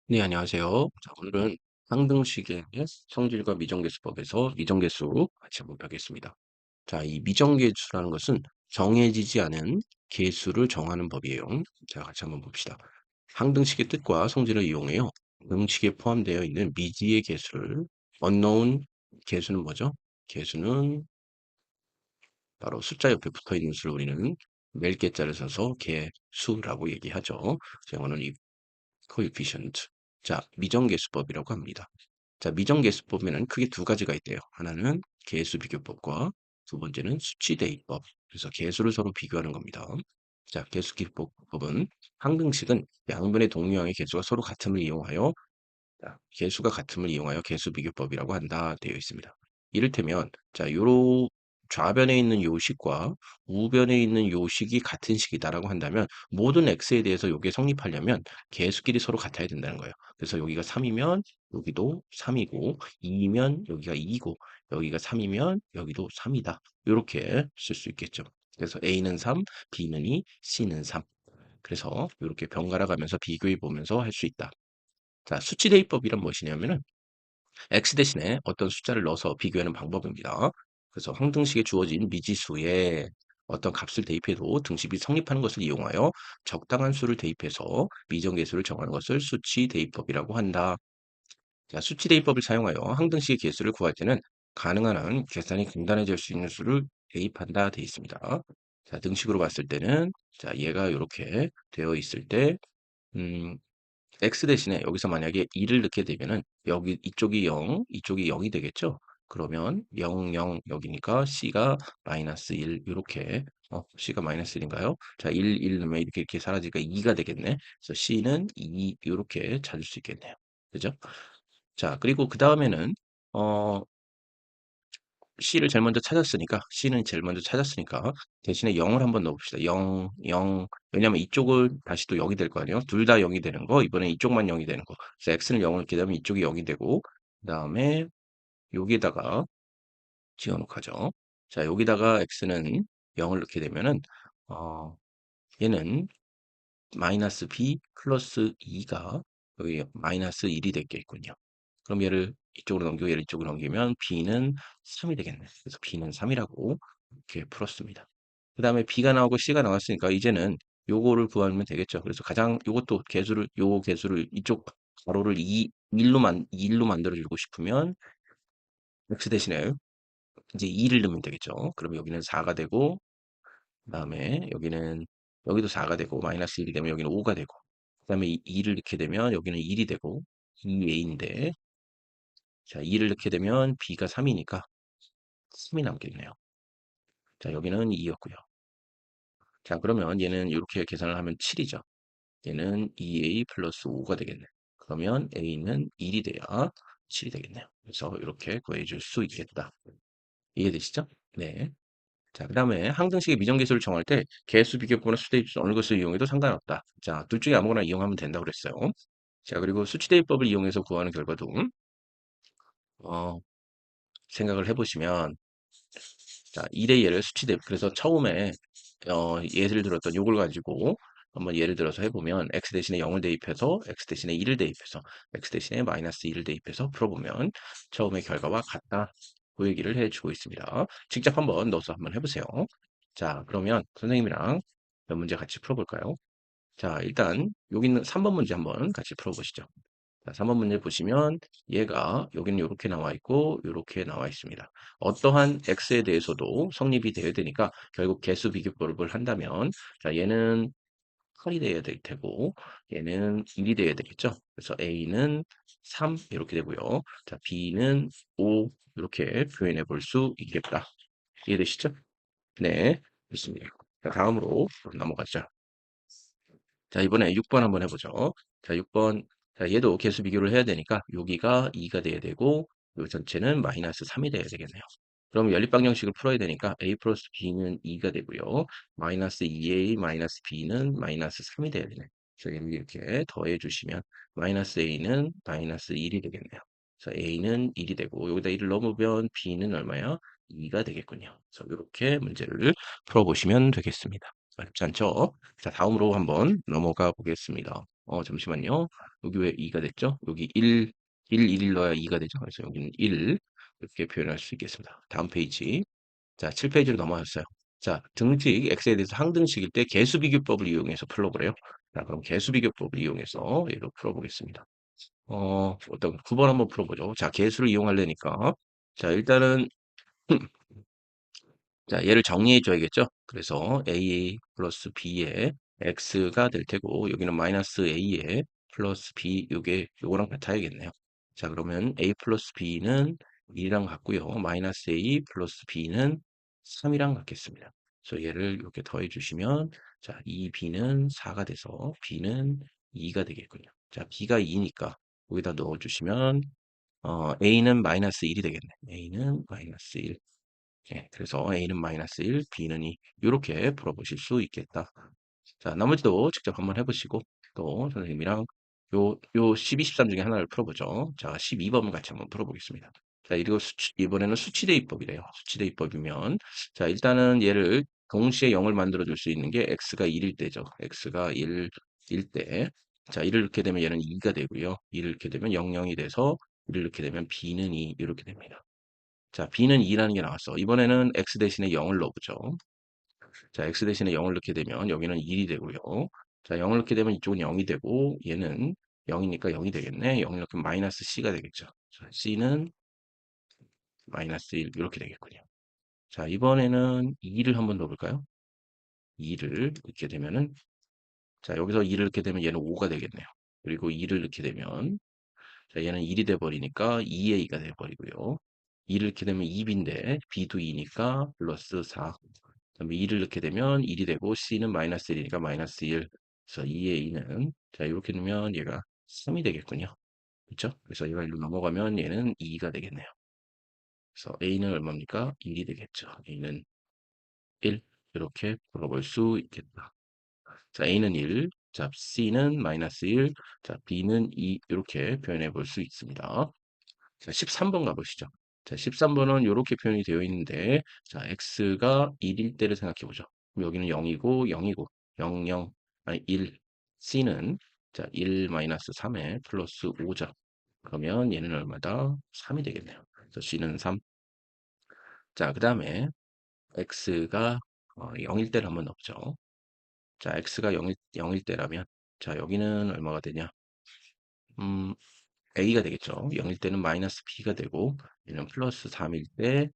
네, 안녕하세요. 자, 오늘은 상등식의 성질과 미정계수법에서 미정계수 같이 한번 펴겠습니다. 자, 이 미정계수라는 것은 정해지지 않은 계수를 정하는 법이에요. 자, 같이 한번 봅시다. 상등식의 뜻과 성질을 이용해요. 등식에 포함되어 있는 미지의 계수를 unknown 계수는 뭐죠? 계수는 바로 숫자 옆에 붙어 있는 수를 우리는 몇 개자를 써서 계수라고 얘기하죠. 영어는 이 coefficient. 자, 미정계수법이라고 합니다. 자, 미정계수법에는 크게 두 가지가 있대요. 하나는 계수비교법과 두 번째는 수치대입법. 그래서 계수를 서로 비교하는 겁니다. 자, 계수기법은 항등식은 양변의 동류항의 계수가 서로 같음을 이용하여 자, 계수가 같음을 이용하여 계수비교법이라고 한다 되어 있습니다. 이를테면 자, 요로 좌변에 있는 요 식과 우변에 있는 요 식이 같은 식이다라고 한다면 모든 x에 대해서 요게 성립하려면 계수끼리 서로 같아야 된다는 거예요. 그래서 여기가 3이면 여기도 3이고 2이면 여기가 2이고 여기가 3이면 여기도 3이다. 요렇게 쓸 수 있겠죠. 그래서 a는 3, b는 2, c는 3. 그래서 이렇게 번갈아 가면서 비교해 보면서 할 수 있다. 자, 수치 대입법이란 무엇이냐면은 x 대신에 어떤 숫자를 넣어서 비교하는 방법입니다. 그래서 항등식에 주어진 미지수에 어떤 값을 대입해도 등식이 성립하는 것을 이용하여 적당한 수를 대입해서 미정계수를 정하는 것을 수치 대입법이라고 한다. 자, 수치 대입법을 사용하여 항등식의 계수를 구할 때는 가능한 한 계산이 간단해질 수 있는 수를 대입한다 되어 있습니다. 자, 등식으로 봤을 때는 자, 얘가 이렇게 되어 있을 때 음, x 대신에 여기서 만약에 2를 넣게 되면은 여기 이쪽이 0, 이쪽이 0이 되겠죠? 그러면 0, 0 여기니까 c가 마이너스 1 이렇게 c가 마이너스 1인가요? 자, 1, 1 넣으면 이렇게 사라지니까 2가 되겠네. 그래서 c는 2 이렇게 찾을 수 있겠네요. 그죠? 자, 그리고 그 다음에는 어, C를 제일 먼저 찾았으니까 C는 제일 먼저 찾았으니까 대신에 0을 한번 넣어봅시다. 0, 0. 왜냐면 이쪽을 다시 또 0이 될 거 아니에요. 둘 다 0이 되는 거. 이번에 이쪽만 0이 되는 거. 그래서 X는 0을 넣게 되면 이쪽이 0이 되고 그다음에 여기다가 지어놓고 하죠. 자, 여기다가 X는 0을 넣게 되면은 어, 얘는 마이너스 b 플러스 2가 여기 마이너스 1이 되겠군요. 그럼 얘를 이쪽으로 넘기고 얘를 이쪽으로 넘기면 b는 3이 되겠네. 그래서 b는 3이라고 이렇게 풀었습니다. 그 다음에 b가 나오고 c가 나왔으니까 이제는 요거를 구하면 되겠죠. 그래서 가장 요것도 개수를 요 개수를 이쪽 가로를 2일로 만들어주고 싶으면 x 대신에 이제 2를 넣으면 되겠죠. 그럼 여기는 4가 되고 그다음에 여기는 여기도 4가 되고 마이너스 1이 되면 여기는 5가 되고 그다음에 2를 넣게 되면 여기는 1이 되고 2a인데 자 2를 넣게 되면 b가 3이니까 3이 남겠네요. 자 여기는 2였고요. 자 그러면 얘는 이렇게 계산을 하면 7이죠. 얘는 2a 플러스 5가 되겠네. 그러면 a는 1이 돼야 7이 되겠네요. 그래서 이렇게 구해줄 수 있겠다. 이해되시죠? 네. 자, 그 다음에 항등식의 미정계수를 정할 때 개수, 비교법이나 수대입 어느 것을 이용해도 상관없다. 자, 둘 중에 아무거나 이용하면 된다고 그랬어요. 자, 그리고 수치대입법을 이용해서 구하는 결과도 어, 생각을 해보시면 자, 1의 예를 수치대입 그래서 처음에 예를 들었던 요걸 가지고 한번 예를 들어서 해보면 x 대신에 0을 대입해서 x 대신에 1을 대입해서 x 대신에 마이너스 1을 대입해서 풀어보면 처음의 결과와 같다. 그 얘기를 해주고 있습니다. 직접 한번 넣어서 한번 해보세요. 자, 그러면 선생님이랑 몇 문제 같이 풀어볼까요? 자, 일단 여기 있는 3번 문제 한번 같이 풀어보시죠. 자, 3번 문제 보시면 얘가 여기는 이렇게 나와 있고 이렇게 나와 있습니다. 어떠한 x에 대해서도 성립이 되어야 되니까 결국 개수 비교법을 한다면 자, 얘는 8이 돼야 될 테고 얘는 1이 돼야 되겠죠. 그래서 a는 3 이렇게 되고요. 자, b는 5 이렇게 표현해 볼 수 있겠다. 이해되시죠? 네, 됐습니다. 자, 다음으로 넘어가죠. 자, 이번에 6번 한번 해보죠. 자, 6번. 자, 얘도 개수 비교를 해야 되니까 여기가 2가 돼야 되고 요 전체는 마이너스 3이 돼야 되겠네요. 그럼 연립방정식을 풀어야 되니까 a 플러스 b는 2가 되고요. 마이너스 2a 마이너스 b는 마이너스 3이 돼야 되네. 그래서 여기 이렇게 더해 주시면 마이너스 a는 마이너스 1이 되겠네요. 그래서 a는 1이 되고 여기다 1을 넣으면 b는 얼마야? 2가 되겠군요. 그래서 이렇게 문제를 풀어보시면 되겠습니다. 어렵지 않죠? 자, 다음으로 한번 넘어가 보겠습니다. 잠시만요. 여기 왜 2가 됐죠? 여기 1, 1 넣어야 2가 되죠. 그래서 여기는 1 이렇게 표현할 수 있겠습니다. 다음 페이지. 자, 7페이지로 넘어왔어요. 자, 등식 x에 대해서 항등식일 때 개수비교법을 이용해서 풀어보래요. 자, 그럼 개수비교법을 이용해서 얘도 풀어보겠습니다. 어떤 9번 한번 풀어보죠. 자, 개수를 이용하려니까. 자, 일단은 자, 얘를 정리해 줘야겠죠? 그래서 a 플러스 b에 x가 될 테고 여기는 마이너스 a에 플러스 b 요거랑 같아야겠네요. 자, 그러면 a 플러스 b는 1이랑 같고요. 마이너스 a 플러스 b는 3이랑 같겠습니다. 그래서 얘를 이렇게 더해 주시면 자, 이 b는 4가 돼서 b는 2가 되겠군요. 자, b가 2니까 여기다 넣어 주시면 a는 마이너스 1이 되겠네. a는 마이너스 1. 예, 그래서 A는 마이너스 1, B는 2 이렇게 풀어보실 수 있겠다. 자, 나머지도 직접 한번 해보시고 또 선생님이랑 요 12, 13 중에 하나를 풀어보죠. 자, 12번을 같이 한번 풀어보겠습니다. 자, 이거 이번에는 수치대입법이래요. 수치대입법이면 자, 일단은 얘를 동시에 0을 만들어 줄 수 있는 게 x가 1일 때죠. x가 1일 때. 자, 1을 넣게 되면 얘는 2가 되고요. 2를 넣게 되면 0, 0이 돼서 1을 넣게 되면 b는 2 이렇게 됩니다. 자, b는 2라는 게 나왔어. 이번에는 x 대신에 0을 넣어보죠. 자, x 대신에 0을 넣게 되면 여기는 1이 되고요. 자, 0을 넣게 되면 이쪽은 0이 되고 얘는 0이니까 0이 되겠네. 0을 넣으면 마이너스 c가 되겠죠. 자, c는 마이너스 1 이렇게 되겠군요. 자, 이번에는 2를 한번 넣어볼까요? 2를 넣게 되면은 자, 여기서 2를 넣게 되면 얘는 5가 되겠네요. 그리고 2를 넣게 되면 자, 얘는 1이 돼버리니까 2a가 돼버리고요. 2를 넣게 되면 2b인데 b도 2니까 플러스 4. 그다음에 2를 넣게 되면 1이 되고 C는 마이너스 1이니까 마이너스 1. 그래서 2의 2는 자 이렇게 넣으면 얘가 3이 되겠군요. 그렇죠? 그래서 얘가 1로 넘어가면 얘는 2가 되겠네요. 그래서 A는 얼마입니까? 1이 되겠죠. A는 1 이렇게 풀어볼 수 있겠다. 자 A는 1, 자 C는 마이너스 1, 자 B는 2 이렇게 표현해 볼 수 있습니다. 자, 13번 가보시죠. 자, 13번은 이렇게 표현이 되어 있는데, 자, x가 1일 때를 생각해 보죠. 그럼 여기는 0이고, 0이고, 0, 0, 아니, 1. c는, 자, 1 마이너스 3에 플러스 5죠. 그러면 얘는 얼마다? 3이 되겠네요. 그래서 c는 3. 자, 그 다음에 x가 0일 때를 한번 넣죠. 자, x가 0일 때라면, 자, 여기는 얼마가 되냐? 음, a가 되겠죠. 0일 때는 마이너스 b가 되고, 얘는 플러스 3일 때,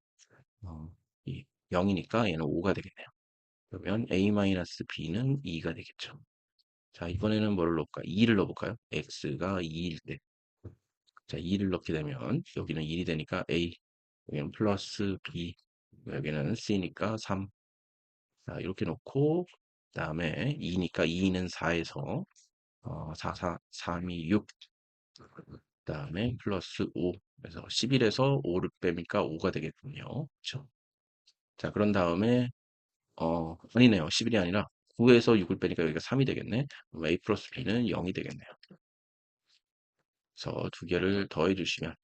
이 0이니까 얘는 5가 되겠네요. 그러면 a-b는 2가 되겠죠. 자, 이번에는 뭐를 넣을까? 2를 넣어볼까요? x가 2일 때. 자, 2를 넣게 되면 여기는 1이 되니까 a, 여기는 플러스 b, 여기는 c니까 3. 자, 이렇게 놓고 그다음에 2니까 2는 4에서 4, 4, 3이 6. 그다음에 플러스 5. 그래서 11에서 5를 빼니까 5가 되겠군요. 그렇죠? 자, 그런 다음에 아니네요. 11이 아니라 9에서 6을 빼니까 여기가 3이 되겠네. 그럼 a 플러스 b는 0이 되겠네요. 그래서 두 개를 더해주시면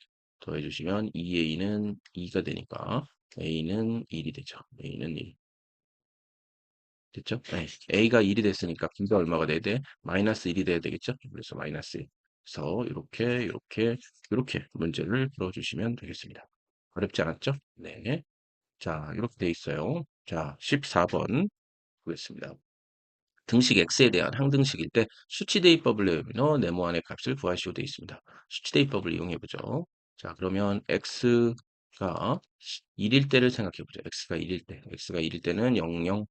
2a는 2가 되니까 a는 1이 되죠. a는 1. 됐죠? 네. a가 1이 됐으니까 b가 얼마가 돼야 돼? 마이너스 1이 돼야 되겠죠? 그래서 마이너스 1. 그래서 이렇게 문제를 풀어주시면 되겠습니다. 어렵지 않았죠? 네. 자, 이렇게 돼 있어요. 자, 14번 보겠습니다. 등식 x에 대한 항등식일 때 수치대입법을 이용해 네모안의 값을 구하시오 되어 있습니다. 수치대입법을 이용해 보죠. 자, 그러면 x가 1일 때를 생각해 보죠. x가 1일 때. x가 1일 때는 0, 0,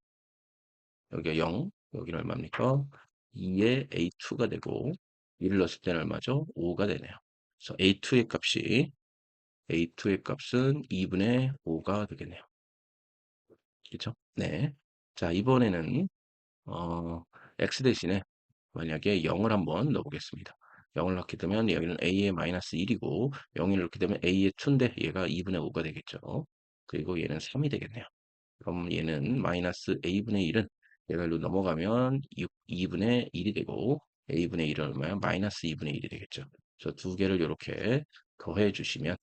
여기가 0, 여기는 얼마입니까? 2에 a2가 되고 1을 넣었을 때는 얼마죠? 5가 되네요. 그래서 a2의 값은 2분의 5가 되겠네요. 그렇죠? 네. 자, 이번에는 x 대신에 만약에 0을 한번 넣어보겠습니다. 0을 넣게 되면 여기는 a의 마이너스 1이고 0을 넣게 되면 a의 2인데 얘가 2분의 5가 되겠죠. 그리고 얘는 3이 되겠네요. 그럼 얘는 마이너스 a분의 1은 얘가 일로 넘어가면 2분의 1이 되고 a분의 1은 얼마야? 마이너스 2분의 1이 되겠죠. 그래서 두 개를 이렇게 더해주시면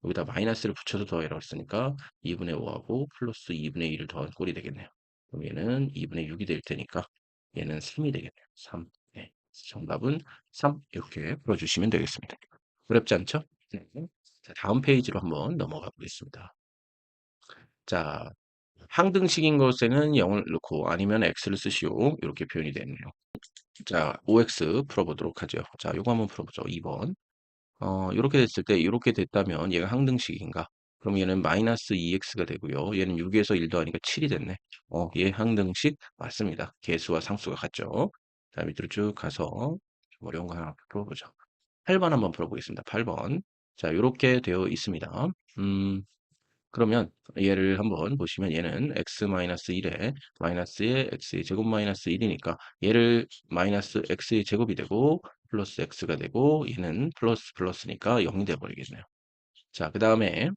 여기다 마이너스를 붙여서 더해라고 했으니까 2분의 5하고 플러스 2분의 1을 더한 꼴이 되겠네요. 그럼 얘는 2분의 6이 될 테니까 얘는 3이 되겠네요. 3. 정답은 3 이렇게 풀어주시면 되겠습니다. 어렵지 않죠? 네. 자, 다음 페이지로 한번 넘어가 보겠습니다. 자, 항등식인 것에는 0을 넣고 아니면 x를 쓰시오. 이렇게 표현이 되네요. 자, OX 풀어보도록 하죠. 자, 요거 한번 풀어보죠. 2번. 요렇게 됐을 때, 요렇게 됐다면 얘가 항등식인가? 그럼 얘는 마이너스 2x가 되고요. 얘는 6에서 1도 하니까 7이 됐네. 얘 항등식 맞습니다. 개수와 상수가 같죠? 자, 밑으로 쭉 가서 좀 어려운 거 하나 풀어보죠. 8번 한번 풀어보겠습니다. 8번. 자, 요렇게 되어 있습니다. 음, 그러면 얘를 한번 보시면 얘는 x-1에 마이너스의 x의 제곱 마이너스 1이니까 얘를 마이너스 x의 제곱이 되고 플러스 x가 되고 얘는 플러스 플러스니까 0이 되어버리겠네요. 자, 그 다음에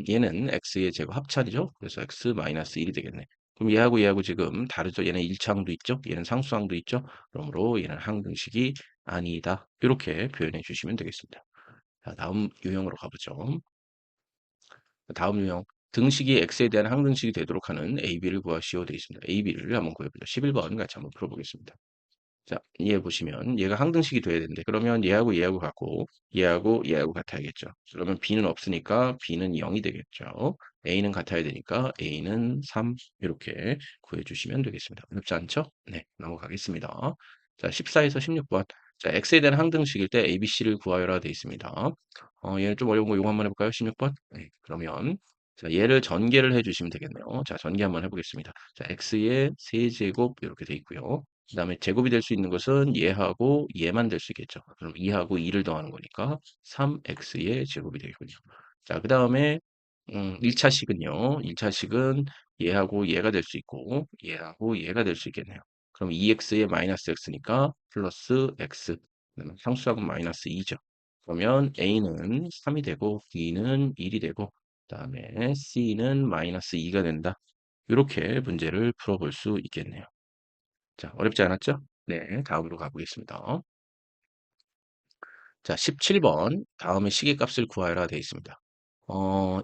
얘는 x의 제곱 합차이죠. 그래서 x-1이 되겠네. 그럼 얘하고 얘하고 지금 다르죠. 얘는 일차항도 있죠. 얘는 상수항도 있죠. 그러므로 얘는 항등식이 아니다. 이렇게 표현해 주시면 되겠습니다. 자, 다음 유형으로 가보죠. 다음 유형 등식이 x에 대한 항등식이 되도록 하는 AB를 구하시오 되어 있습니다. AB를 한번 구해보죠. 11번 같이 한번 풀어보겠습니다. 자, 얘 보시면 얘가 항등식이 돼야 되는데 그러면 얘하고 얘하고 같고 얘하고 얘하고 같아야겠죠. 그러면 B는 없으니까 B는 0이 되겠죠. A는 같아야 되니까 A는 3 이렇게 구해주시면 되겠습니다. 어렵지 않죠? 네, 넘어가겠습니다. 자, 14에서 16번. 자, X에 대한 항등식일 때 ABC를 구하여라 되어 있습니다. 얘는 좀 어려운 거 이거 한번 해볼까요? 16번? 네, 그러면 자, 얘를 전개를 해주시면 되겠네요. 자, 전개 한번 해보겠습니다. 자, X의 세제곱 이렇게 돼 있고요. 그 다음에 제곱이 될 수 있는 것은 얘하고 얘만 될 수 있겠죠. 그럼 2하고 2를 더하는 거니까 3x의 제곱이 되겠군요. 자, 그 다음에 1차식은요. 1차식은 얘하고 얘가 될 수 있고 얘하고 얘가 될 수 있겠네요. 그럼 2x의 마이너스 x니까 플러스 x. 그다음에 상수하고 마이너스 2죠. 그러면 a는 3이 되고 b는 1이 되고 그다음에 c는 마이너스 2가 된다. 이렇게 문제를 풀어볼 수 있겠네요. 자, 어렵지 않았죠? 네, 다음으로 가보겠습니다. 자, 17번. 다음에 시계값을 구하여라 되어 있습니다.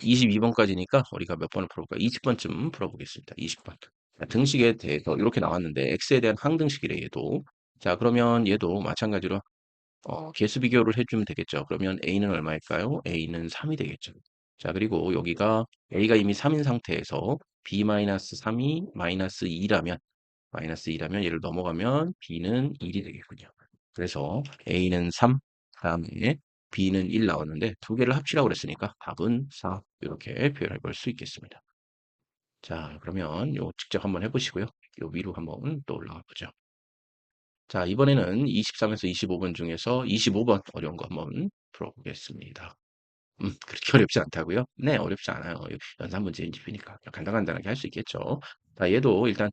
22번까지니까 우리가 몇 번을 풀어볼까요? 20번쯤 풀어보겠습니다. 20번. 자, 등식에 대해서 이렇게 나왔는데 x에 대한 항등식이래 얘도. 자, 그러면 얘도 마찬가지로 개수 비교를 해주면 되겠죠. 그러면 a는 얼마일까요? a는 3이 되겠죠. 자, 그리고 여기가 a가 이미 3인 상태에서 b-3이 마이너스 2라면 얘를 넘어가면 b는 1이 되겠군요. 그래서 a는 3, 다음에 b는 1 나왔는데 두 개를 합치라고 그랬으니까 답은 4 이렇게 표현해 볼 수 있겠습니다. 자, 그러면 요 직접 한번 해보시고요. 요 위로 한번 또 올라가 보죠. 자, 이번에는 23에서 25번 중에서 25번 어려운 거 한번 풀어보겠습니다. 그렇게 어렵지 않다고요? 네, 어렵지 않아요. 연산 문제인 집이니까 간단간단하게 할 수 있겠죠. 자, 얘도 일단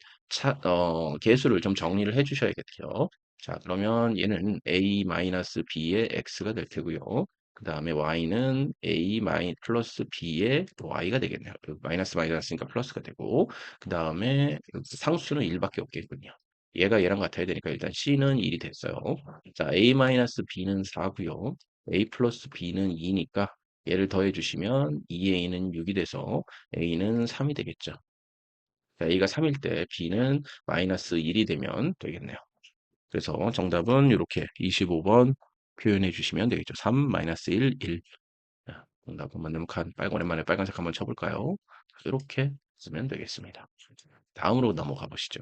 개수를 좀 정리를 해 주셔야겠죠. 자, 그러면 얘는 a-b의 x가 될 테고요. 그 다음에 y는 a 플러스 b의 y가 되겠네요. 마이너스 마이너스니까 플러스가 되고 그 다음에 상수는 1밖에 없겠군요. 얘가 얘랑 같아야 되니까 일단 c는 1이 됐어요. 자, a-b는 4고요. a 플러스 b는 2니까 얘를 더해 주시면 2a는 6이 돼서 a는 3이 되겠죠. 자, a가 3일 때 b는 마이너스 1이 되면 되겠네요. 그래서 정답은 이렇게 25번 표현해 주시면 되겠죠. 3 마이너스 1, 1. 자, 정답 한번 오랜만에 빨간색 한번 쳐볼까요? 이렇게 쓰면 되겠습니다. 다음으로 넘어가 보시죠.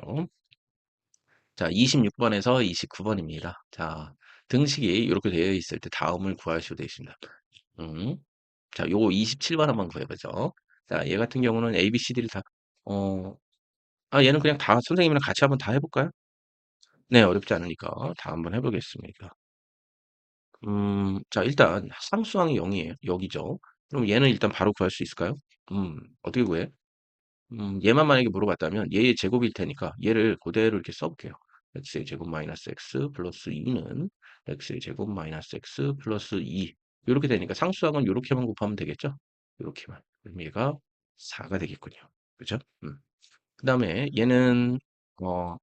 자, 26번에서 29번입니다. 자, 등식이 이렇게 되어 있을 때 다음을 구하시오 되어 있습니다. 음. 자, 요거 27번 한번 구해보죠. 자, 얘 같은 경우는 A, B, C, D를 다, 어, 얘는 그냥 다 선생님이랑 같이 한번 다 해볼까요? 네, 어렵지 않으니까 다 한번 해보겠습니다. 자, 일단 상수항이 0이에요. 여기죠. 그럼 얘는 일단 바로 구할 수 있을까요? 어떻게 구해? 얘만 만약에 물어봤다면 얘의 제곱일 테니까 얘를 그대로 이렇게 써볼게요. x의 제곱 마이너스 x 플러스 2는 x의 제곱 마이너스 x 플러스 2 이렇게 되니까 상수항은 이렇게만 곱하면 되겠죠? 이렇게만. 그럼 얘가 4가 되겠군요. 그죠? 그 다음에 얘는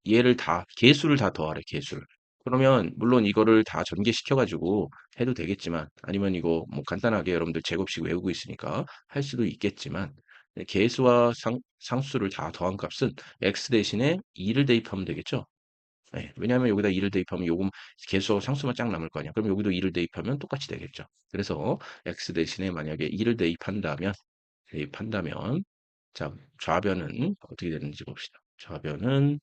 얘를 다 개수를 다 더하래 개수를. 그러면 물론 이거를 다 전개시켜 가지고 해도 되겠지만 아니면 이거 뭐 간단하게 여러분들 제곱식 외우고 있으니까 할 수도 있겠지만 개수와 상수를 다 더한 값은 x 대신에 2를 대입하면 되겠죠. 예. 왜냐하면 여기다 2를 대입하면 요금 개수하고 상수만 쫙 남을 거 아니야. 그럼 여기도 2를 대입하면 똑같이 되겠죠. 그래서 x 대신에 만약에 2를 대입한다면 자, 좌변은 어떻게 되는지 봅시다. 좌변은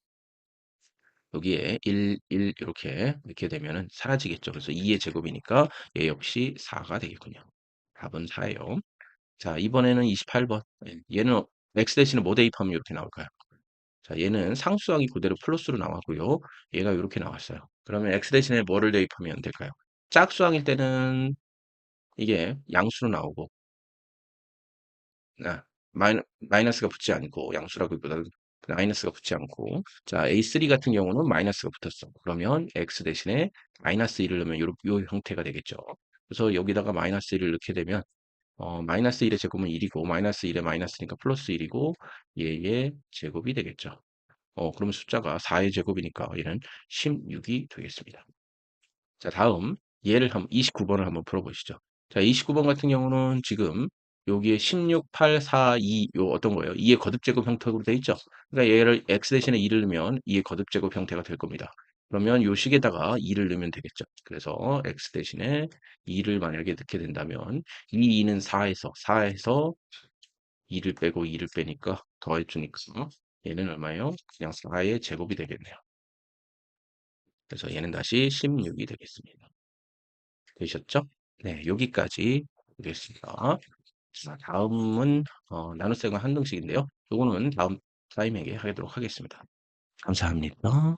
여기에 1, 1 이렇게 되면은 사라지겠죠. 그래서 2의 제곱이니까 얘 역시 4가 되겠군요. 답은 4예요. 자, 이번에는 28번. 얘는 x 대신에 뭐 대입하면 이렇게 나올까요? 자, 얘는 상수항이 그대로 플러스로 나왔고요. 얘가 이렇게 나왔어요. 그러면 x 대신에 뭐를 대입하면 될까요? 짝수항일 때는 이게 양수로 나오고, 아, 마이너스가 붙지 않고, 양수라기보다는 마이너스가 붙지 않고, 자, A3 같은 경우는 마이너스가 붙었어. 그러면 x 대신에 마이너스 1을 넣으면 요 형태가 되겠죠. 그래서 여기다가 마이너스 1을 넣게 되면, 마이너스 1의 제곱은 1이고, 마이너스 1의 마이너스니까 플러스 1이고, 얘의 제곱이 되겠죠. 그러면 숫자가 4의 제곱이니까 얘는 16이 되겠습니다. 자, 다음 얘를 29번을 한번 풀어보시죠. 자, 29번 같은 경우는 지금 여기에 16, 8, 4, 2, 요 어떤 거예요? 2의 거듭제곱 형태로 돼 있죠? 그러니까 얘를 x 대신에 2를 넣으면 2의 거듭제곱 형태가 될 겁니다. 그러면 요 식에다가 2를 넣으면 되겠죠. 그래서 x 대신에 2를 만약에 넣게 된다면 이 2는 4에서 2를 빼고 2를 빼니까 더해주니까 얘는 얼마예요? 그냥 4의 제곱이 되겠네요. 그래서 얘는 다시 16이 되겠습니다. 되셨죠? 네, 여기까지 보겠습니다. 자, 다음은 나눗셈과 한등식인데요. 요거는 다음 타임에게 하도록 하겠습니다. 감사합니다.